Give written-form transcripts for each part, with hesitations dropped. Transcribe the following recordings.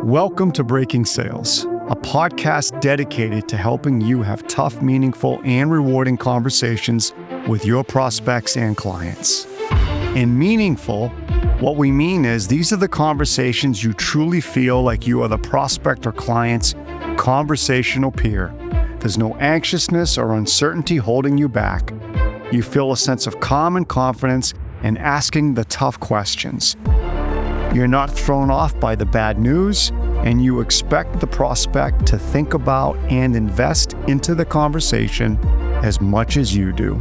Welcome to Breaking Sales, a podcast dedicated to helping you have tough, meaningful, and rewarding conversations with your prospects and clients. In meaningful, what we mean is these are the conversations you truly feel like you are the prospect or client's conversational peer. There's no anxiousness or uncertainty holding you back. You feel a sense of calm and confidence in asking the tough questions. You're not thrown off by the bad news, and you expect the prospect to think about and invest into the conversation as much as you do.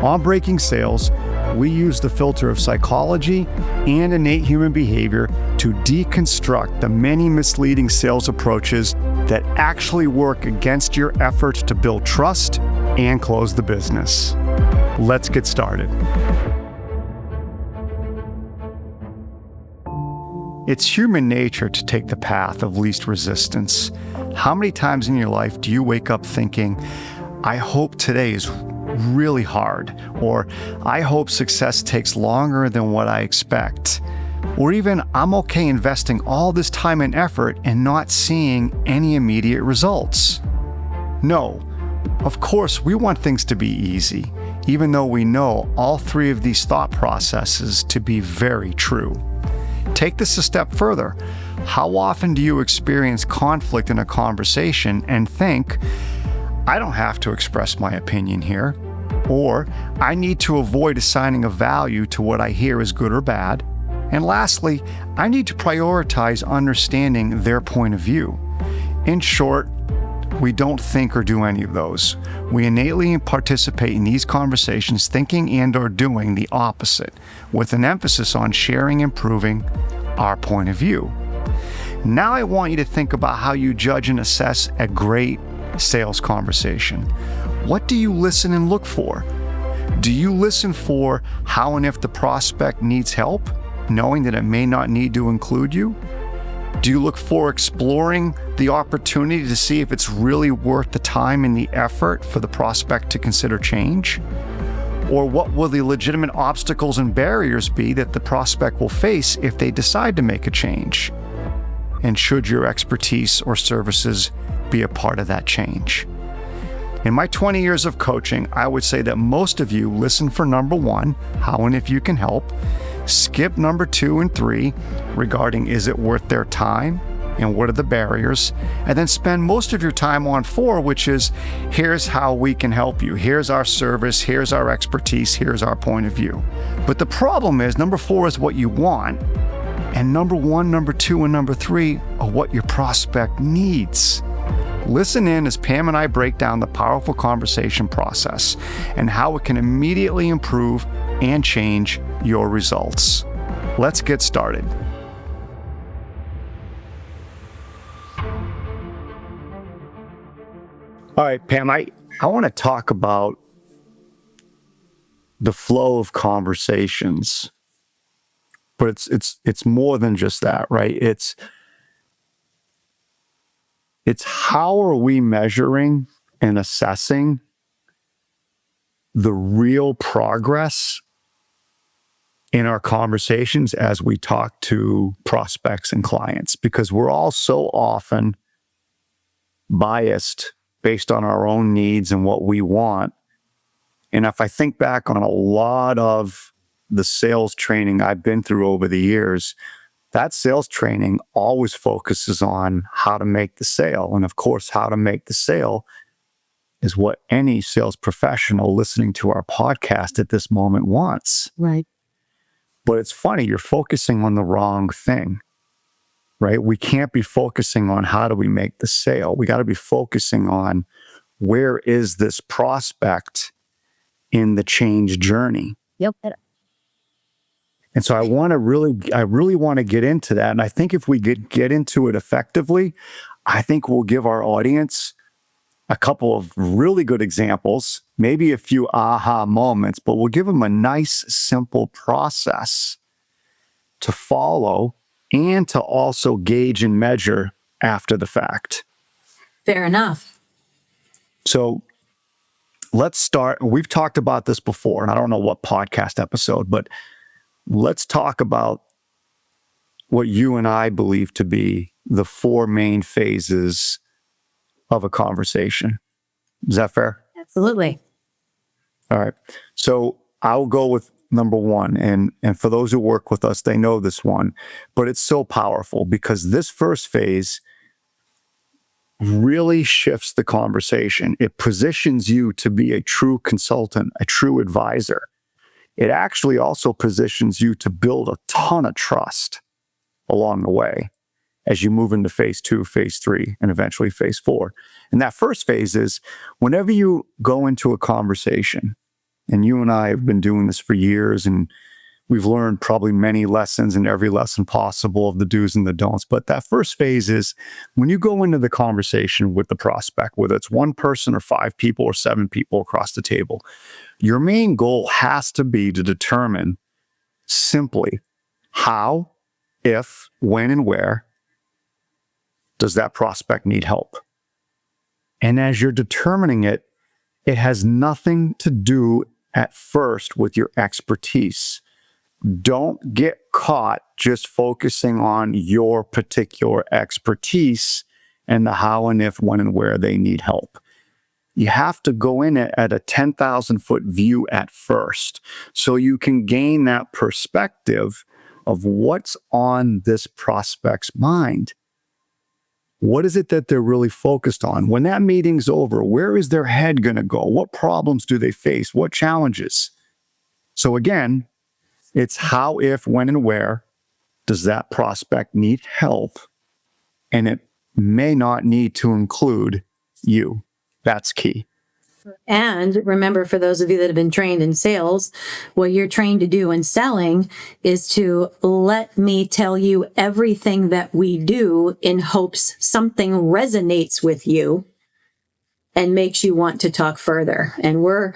On Breaking Sales, we use the filter of psychology and innate human behavior to deconstruct the many misleading sales approaches that actually work against your efforts to build trust and close the business. Let's get started. It's human nature to take the path of least resistance. How many times in your life do you wake up thinking, I hope today is really hard, or I hope success takes longer than what I expect, or even I'm okay investing all this time and effort and not seeing any immediate results? No, of course we want things to be easy, even though we know all three of these thought processes to be very true. Take this a step further. How often do you experience conflict in a conversation and think, I don't have to express my opinion here, or I need to avoid assigning a value to what I hear is good or bad, and lastly, I need to prioritize understanding their point of view. In short, we don't think or do any of those. We innately participate in these conversations thinking and or doing the opposite, with an emphasis on sharing and proving our point of view. Now I want you to think about how you judge and assess a great sales conversation. What do you listen and look for? Do you listen for how and if the prospect needs help, knowing that it may not need to include you? Do you look for exploring the opportunity to see if it's really worth the time and the effort for the prospect to consider change? Or what will the legitimate obstacles and barriers be that the prospect will face if they decide to make a change? And should your expertise or services be a part of that change? In my 20 years of coaching, I would say that most of you listen for number one, how and if you can help, skip number 2 and 3 regarding is it worth their time and what are the barriers, and then spend most of your time on 4, which is here's how we can help you, here's our service, here's our expertise, here's our point of view. But the problem is number 4 is what you want, and number 1, number 2, and number 3 are what your prospect needs. Listen in as Pam and I break down the powerful conversation process and how it can immediately improve and change your results. Let's get started. All right, Pam, I want to talk about the flow of conversations, but it's more than just that, right? It's how are we measuring and assessing the real progress in our conversations as we talk to prospects and clients, because we're all so often biased based on our own needs and what we want. And if I think back on a lot of the sales training I've been through over the years, that sales training always focuses on how to make the sale. And of course, how to make the sale is what any sales professional listening to our podcast at this moment wants. Right. But it's funny, you're focusing on the wrong thing, right? We can't be focusing on how do we make the sale. We got to be focusing on where is this prospect in the change journey. Yep. And so I really want to get into that. And I think if we get into it effectively, I think we'll give our audience a couple of really good examples, maybe a few aha moments, but we'll give them a nice, simple process to follow and to also gauge and measure after the fact. Fair enough. So let's start. We've talked about this before, and I don't know what podcast episode, but let's talk about what you and I believe to be the 4 main phases of a conversation. Is that fair? Absolutely. All right. So I'll go with number 1. And for those who work with us, they know this one, but it's so powerful because this first phase really shifts the conversation. It positions you to be a true consultant, a true advisor. It actually also positions you to build a ton of trust along the way as you move into phase 2, phase 3, and eventually phase 4. And that first phase is whenever you go into a conversation, and you and I have been doing this for years, and we've learned probably many lessons in every lesson possible of the do's and the don'ts. But that first phase is when you go into the conversation with the prospect, whether it's 1 person or 5 people or 7 people across the table, your main goal has to be to determine simply how, if, when, and where does that prospect need help. And as you're determining it, it has nothing to do at first with your expertise. Don't get caught just focusing on your particular expertise and the how and if, when, and where they need help. You have to go in it at a 10,000-foot view at first so you can gain that perspective of what's on this prospect's mind. What is it that they're really focused on? When that meeting's over, where is their head going to go? What problems do they face? What challenges? So again, it's how, if, when, and where does that prospect need help? And it may not need to include you. That's key. And remember, for those of you that have been trained in sales, what you're trained to do in selling is to let me tell you everything that we do in hopes something resonates with you and makes you want to talk further. And we're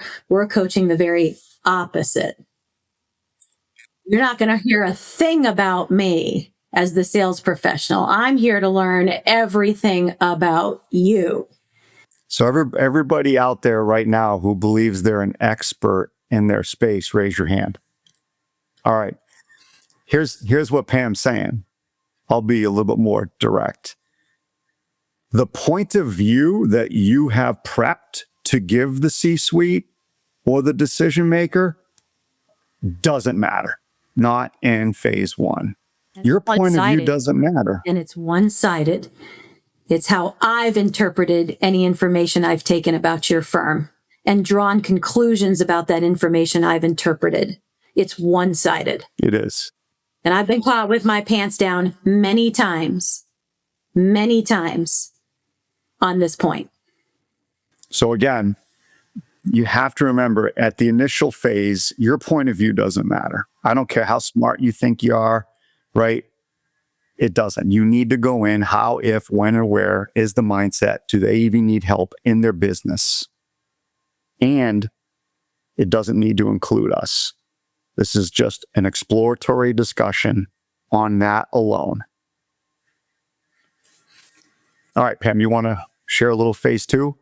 coaching the very opposite. You're not going to hear a thing about me as the sales professional. I'm here to learn everything about you. So everybody out there right now who believes they're an expert in their space, raise your hand. All right. Here's what Pam's saying. I'll be a little bit more direct. The point of view that you have prepped to give the C-suite or the decision maker doesn't matter. Not in phase 1. Your point of view doesn't matter. And it's one-sided. It's how I've interpreted any information I've taken about your firm and drawn conclusions about that information I've interpreted. It's one-sided. It is. And I've been caught with my pants down many times on this point. So again, you have to remember at the initial phase, your point of view doesn't matter. I don't care how smart you think you are, right? It doesn't. You need to go in how, if, when, or where is the mindset. Do they even need help in their business? And it doesn't need to include us. This is just an exploratory discussion on that alone. All right, Pam, you want to share a little phase 2?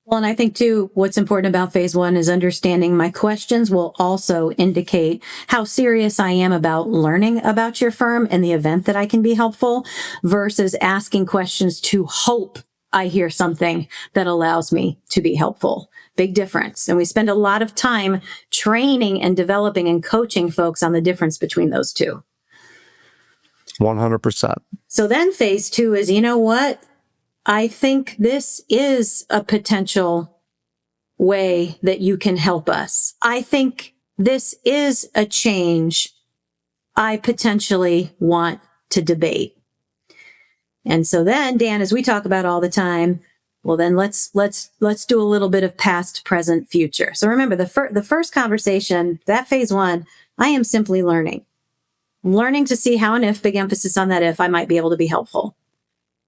Well, and I think too, what's important about phase 1 is understanding my questions will also indicate how serious I am about learning about your firm and the event that I can be helpful versus asking questions to hope I hear something that allows me to be helpful. Big difference. And we spend a lot of time training and developing and coaching folks on the difference between those two. 100%. So then phase 2 is, you know what? I think this is a potential way that you can help us. I think this is a change I potentially want to debate. And so then, Dan, as we talk about all the time, well, then let's do a little bit of past, present, future. So remember the first conversation, that phase 1, I am simply learning. I'm learning to see how and if, big emphasis on that if, I might be able to be helpful.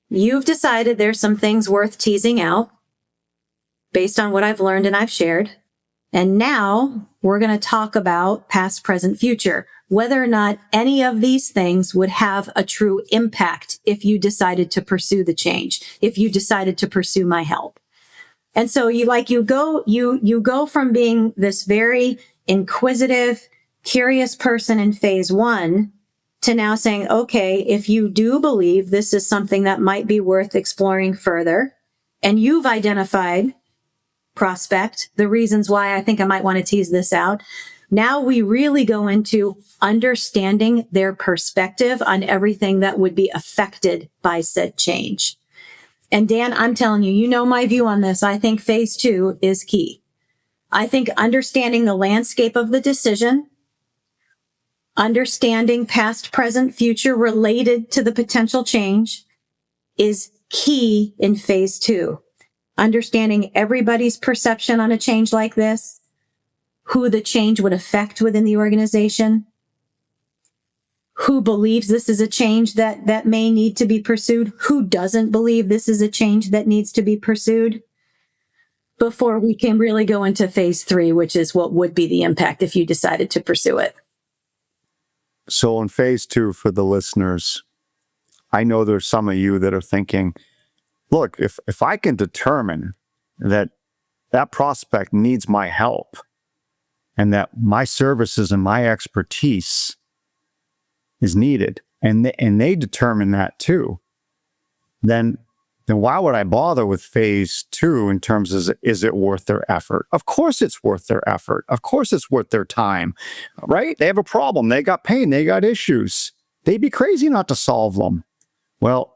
You've decided there's some things worth teasing out based on what I've learned and I've shared. And now we're going to talk about past, present, future, whether or not any of these things would have a true impact if you decided to pursue the change, if you decided to pursue my help. And so you go from being this very inquisitive, curious person in phase one to now saying, okay, if you do believe this is something that might be worth exploring further, and you've identified, prospect, the reasons why I think I might want to tease this out. Now we really go into understanding their perspective on everything that would be affected by said change. And Dan, I'm telling you, you know my view on this. I think phase two is key. I think understanding the landscape of the decision, understanding past, present, future related to the potential change is key in phase two. Understanding everybody's perception on a change like this, who the change would affect within the organization, who believes this is a change that may need to be pursued, who doesn't believe this is a change that needs to be pursued, before we can really go into phase three, which is what would be the impact if you decided to pursue it. So in phase two, for the listeners, I know there's some of you that are thinking, look, if I can determine that that prospect needs my help and that my services and my expertise is needed, and they determine that too, then why would I bother with phase two in terms of, is it worth their effort? Of course it's worth their effort. Of course it's worth their time, right? They have a problem. They got pain. They got issues. They'd be crazy not to solve them. Well,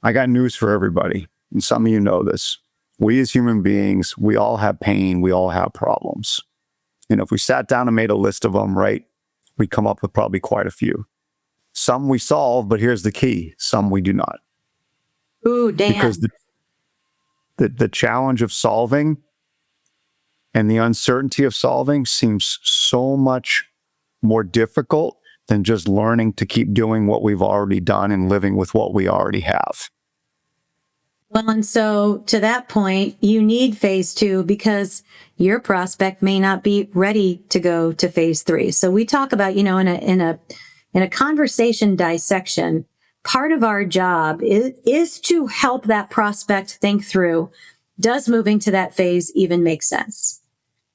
I got news for everybody, and some of you know this. We as human beings, we all have pain. We all have problems. And if we sat down and made a list of them, right, we'd come up with probably quite a few. Some we solve, but here's the key. Some we do not. Ooh, damn. Because the challenge of solving and the uncertainty of solving seems so much more difficult than just learning to keep doing what we've already done and living with what we already have. Well, and so to that point, you need phase two because your prospect may not be ready to go to phase three. So we talk about, in a conversation dissection, part of our job is to help that prospect think through, does moving to that phase even make sense?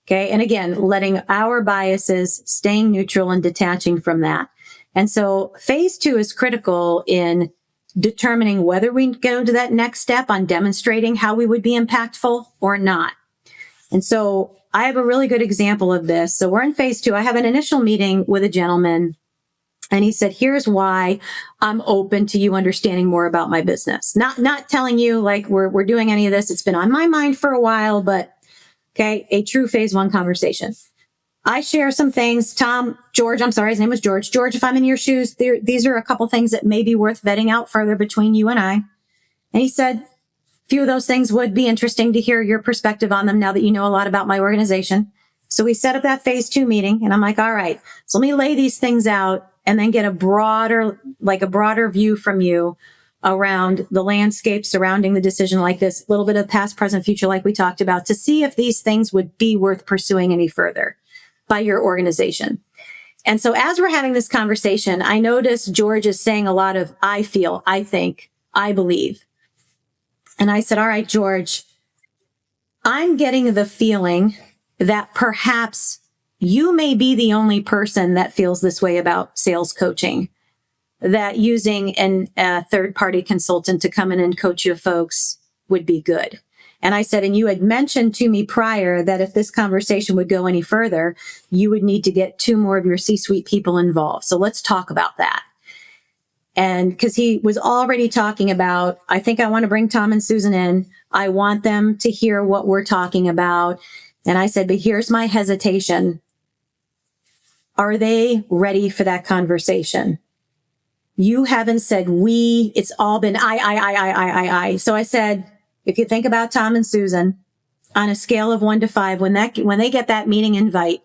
Okay. And again, letting our biases, staying neutral and detaching from that. And so phase two is critical in determining whether we go to that next step on demonstrating how we would be impactful or not. And so I have a really good example of this. So we're in phase two. I have an initial meeting with a gentleman, and he said, here's why I'm open to you understanding more about my business. Not telling you like we're doing any of this. It's been on my mind for a while, but okay, a true phase one conversation. I share some things. George, I'm sorry, his name was George. George, if I'm in your shoes, these are a couple things that may be worth vetting out further between you and I. And he said, a few of those things would be interesting to hear your perspective on them now that you know a lot about my organization. So we set up that phase two meeting, and I'm like, all right, so let me lay these things out and then get a broader view from you around the landscape surrounding the decision like this, a little bit of past, present, future, like we talked about, to see if these things would be worth pursuing any further by your organization. And so as we're having this conversation, I notice George is saying a lot of, I feel, I think, I believe. And I said, all right, George, I'm getting the feeling that perhaps you may be the only person that feels this way about sales coaching, that using a third-party consultant to come in and coach your folks would be good. And I said, and you had mentioned to me prior that if this conversation would go any further, you would need to get 2 more of your C-suite people involved. So let's talk about that. And because he was already talking about, I think I want to bring Tom and Susan in. I want them to hear what we're talking about. And I said, but here's my hesitation. Are they ready for that conversation? You haven't said we, it's all been I. So I said, if you think about Tom and Susan on a scale of 1 to 5, when they get that meeting invite,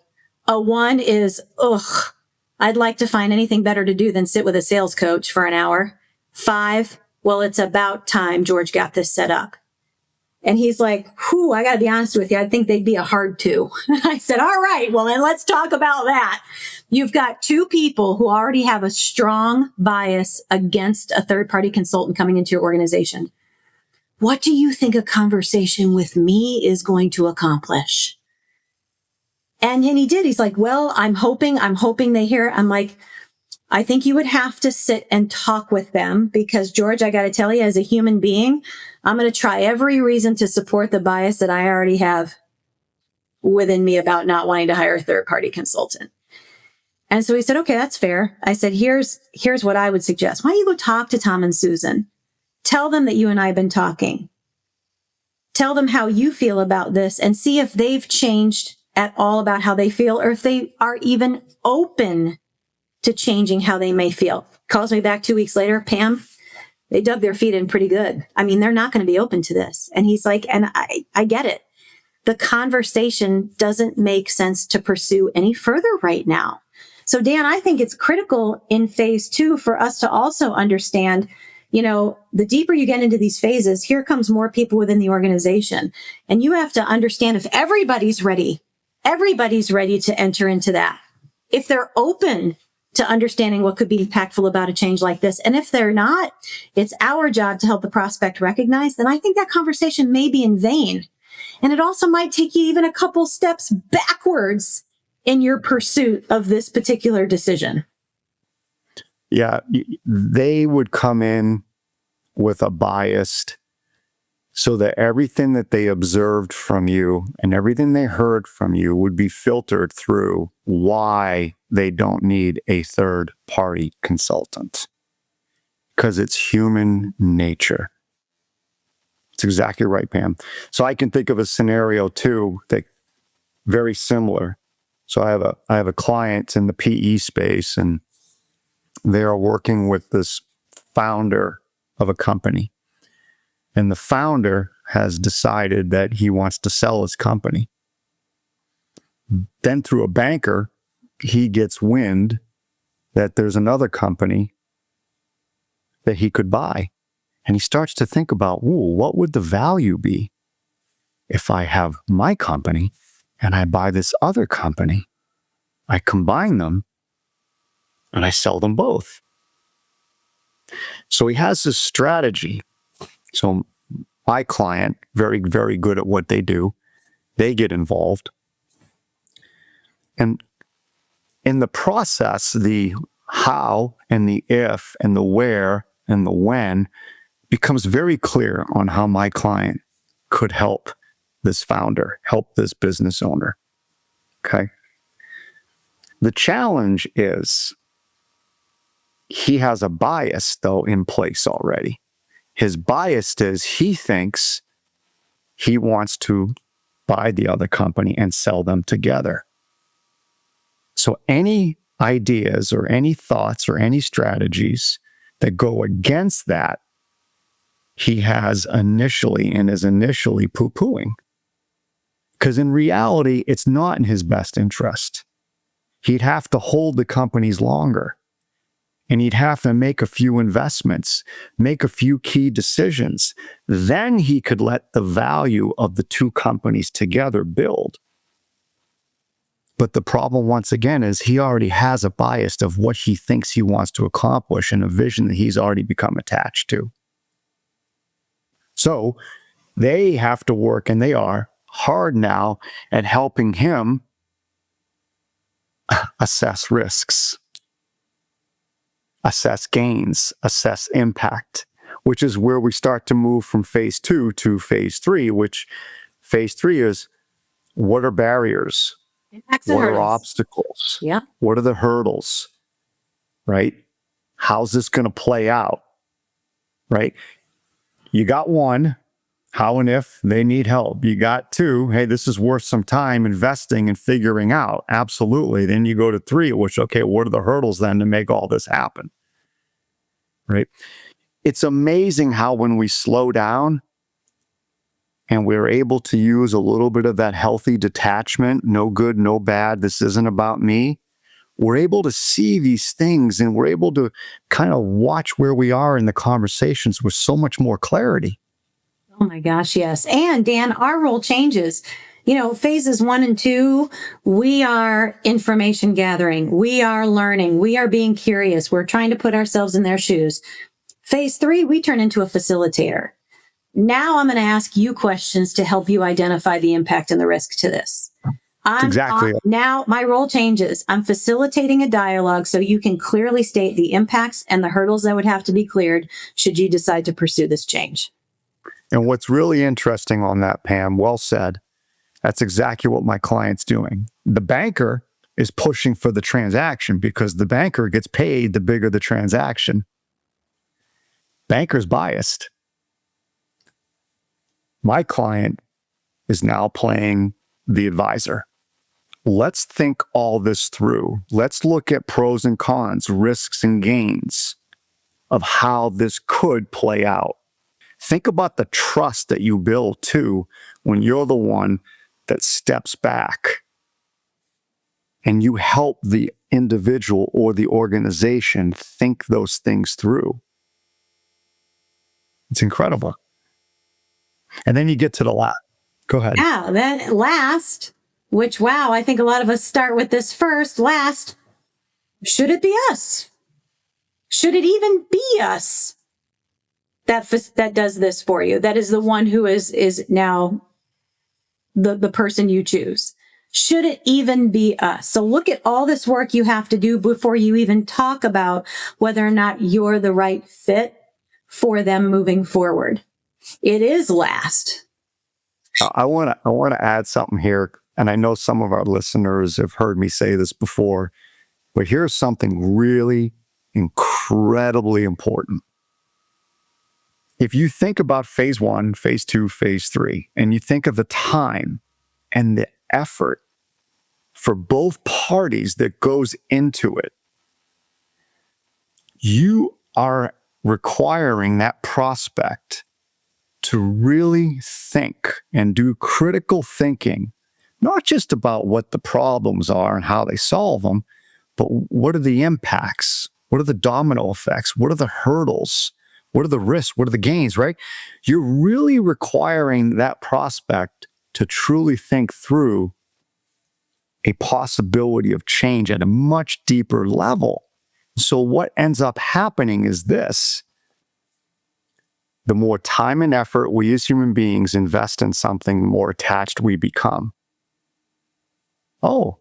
a 1 is, ugh, I'd like to find anything better to do than sit with a sales coach for an hour. 5, well, it's about time George got this set up. And he's like, whew, I got to be honest with you. I think they'd be a hard 2. I said, all right, well, then let's talk about that. You've got 2 people who already have a strong bias against a third-party consultant coming into your organization. What do you think a conversation with me is going to accomplish? And he did. He's like, well, I'm hoping they hear. I'm like, I think you would have to sit and talk with them because, George, I got to tell you, as a human being, I'm going to try every reason to support the bias that I already have within me about not wanting to hire a third-party consultant. And so he said, okay, that's fair. I said, here's what I would suggest. Why don't you go talk to Tom and Susan? Tell them that you and I have been talking. Tell them how you feel about this and see if they've changed at all about how they feel or if they are even open to changing how they may feel. Calls me back 2 weeks later, Pam, they dug their feet in pretty good. I mean, they're not going to be open to this. And he's like, and I get it. The conversation doesn't make sense to pursue any further right now. So Dan, I think it's critical in phase 2 for us to also understand, the deeper you get into these phases, here comes more people within the organization. And you have to understand if everybody's ready to enter into that. If they're open to understanding what could be impactful about a change like this. And if they're not, it's our job to help the prospect recognize, then I think that conversation may be in vain. And it also might take you even a couple steps backwards in your pursuit of this particular decision. Yeah, they would come in with a bias so that everything that they observed from you and everything they heard from you would be filtered through why they don't need a third-party consultant. Because it's human nature. It's exactly right, Pam. So I can think of a scenario too that very similar. So I have a client in the PE space, and they are working with this founder of a company. And the founder has decided that he wants to sell his company. Then through a banker, he gets wind that there's another company that he could buy. And he starts to think about, what would the value be if I have my company and I buy this other company? I combine them and I sell them both. So he has this strategy. So my client, very, very good at what they do, they get involved. And in the process, the how and the if and the where and the when becomes very clear on how my client could help this founder, help this business owner. Okay. The challenge is he has a bias, though, in place already. His bias is he thinks he wants to buy the other company and sell them together. So any ideas or any thoughts or any strategies that go against that, he has initially and is initially poo-pooing. Because in reality, it's not in his best interest. He'd have to hold the companies longer. And he'd have to make a few investments, make a few key decisions. Then he could let the value of the two companies together build. But the problem, once again, is he already has a bias of what he thinks he wants to accomplish and a vision that he's already become attached to. So they have to work, and they are hard now at helping him assess risks, assess gains, assess impact, which is where we start to move from phase 2 to phase 3, which phase 3 is what are barriers? What are obstacles? Yeah. What are the hurdles? Right? How's this going to play out? Right? You got 1, how and if they need help. You got 2, hey, this is worth some time investing and figuring out. Absolutely. Then you go to 3, which, okay, what are the hurdles then to make all this happen? Right? It's amazing how when we slow down and we're able to use a little bit of that healthy detachment, no good, no bad, this isn't about me, we're able to see these things and we're able to kind of watch where we are in the conversations with so much more clarity. Oh my gosh, yes. And Dan, our role changes. Phases 1 and 2, we are information gathering. We are learning. We are being curious. We're trying to put ourselves in their shoes. Phase 3, we turn into a facilitator. Now I'm going to ask you questions to help you identify the impact and the risk to this. Exactly. Now my role changes. I'm facilitating a dialogue so you can clearly state the impacts and the hurdles that would have to be cleared should you decide to pursue this change. And what's really interesting on that, Pam, well said. That's exactly what my client's doing. The banker is pushing for the transaction because the banker gets paid the bigger the transaction. Banker's biased. My client is now playing the advisor. Let's think all this through. Let's look at pros and cons, risks and gains of how this could play out. Think about the trust that you build too when you're the one that steps back and you help the individual or the organization think those things through. It's incredible. And then you get to the last. Go ahead. Yeah, then last, which, wow, I think a lot of us start with this first. Last, should it be us? Should it even be us that does this for you? That is the one who is now the person you choose. Should it even be us? So look at all this work you have to do before you even talk about whether or not you're the right fit for them moving forward. It is last. I want to add something here, and I know some of our listeners have heard me say this before, but here's something really incredibly important. If you think about phase 1, phase 2, phase 3, and you think of the time and the effort for both parties that goes into it, you are requiring that prospect to really think and do critical thinking, not just about what the problems are and how they solve them, but what are the impacts? What are the domino effects? What are the hurdles? What are the risks? What are the gains, right? You're really requiring that prospect to truly think through a possibility of change at a much deeper level. So what ends up happening is this. The more time and effort we as human beings invest in something, the more attached we become. Oh,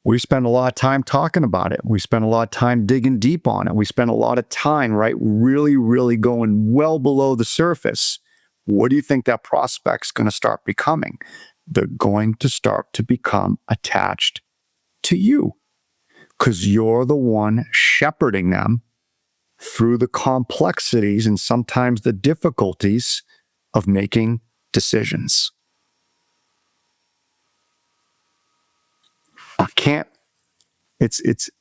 we spend a lot of time talking about it. We spend a lot of time digging deep on it. We spend a lot of time, right, really, really going well below the surface. What do you think that prospect's going to start becoming? They're going to start to become attached to you because you're the one shepherding them through the complexities and sometimes the difficulties of making decisions.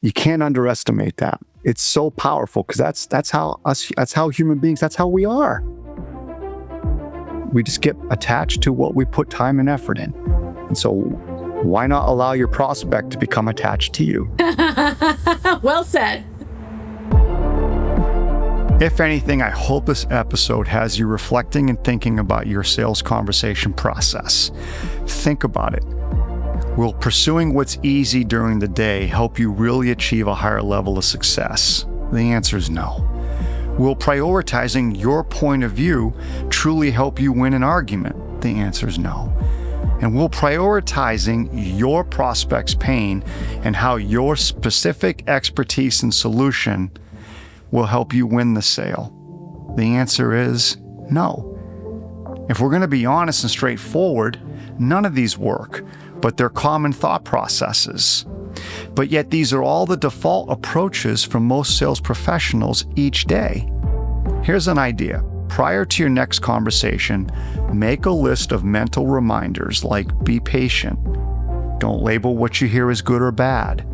You can't underestimate that. It's so powerful because that's how human beings, that's how we are. We just get attached to what we put time and effort in. And so why not allow your prospect to become attached to you? Well said. If anything, I hope this episode has you reflecting and thinking about your sales conversation process. Think about it. Will pursuing what's easy during the day help you really achieve a higher level of success? The answer is no. Will prioritizing your point of view truly help you win an argument? The answer is no. And will prioritizing your prospect's pain and how your specific expertise and solution will help you win the sale? The answer is no. If we're going to be honest and straightforward, none of these work, but they're common thought processes. But yet these are all the default approaches for most sales professionals each day. Here's an idea. Prior to your next conversation, make a list of mental reminders like be patient. Don't label what you hear as good or bad.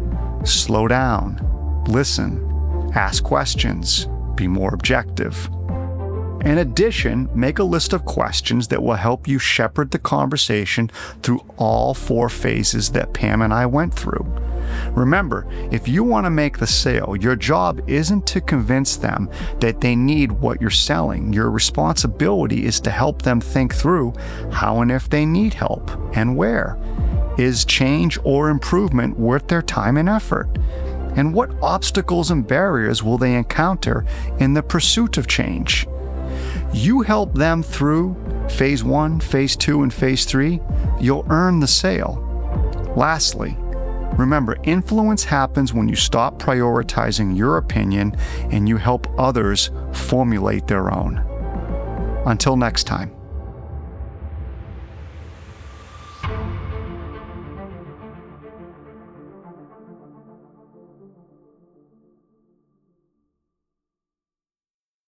Slow down. Listen. Ask questions. Be more objective. In addition, make a list of questions that will help you shepherd the conversation through all 4 phases that Pam and I went through. Remember, if you want to make the sale, your job isn't to convince them that they need what you're selling. Your responsibility is to help them think through how and if they need help and where. Is change or improvement worth their time and effort? And what obstacles and barriers will they encounter in the pursuit of change? You help them through phase 1, phase 2, and phase 3, you'll earn the sale. Lastly, remember, influence happens when you stop prioritizing your opinion and you help others formulate their own. Until next time.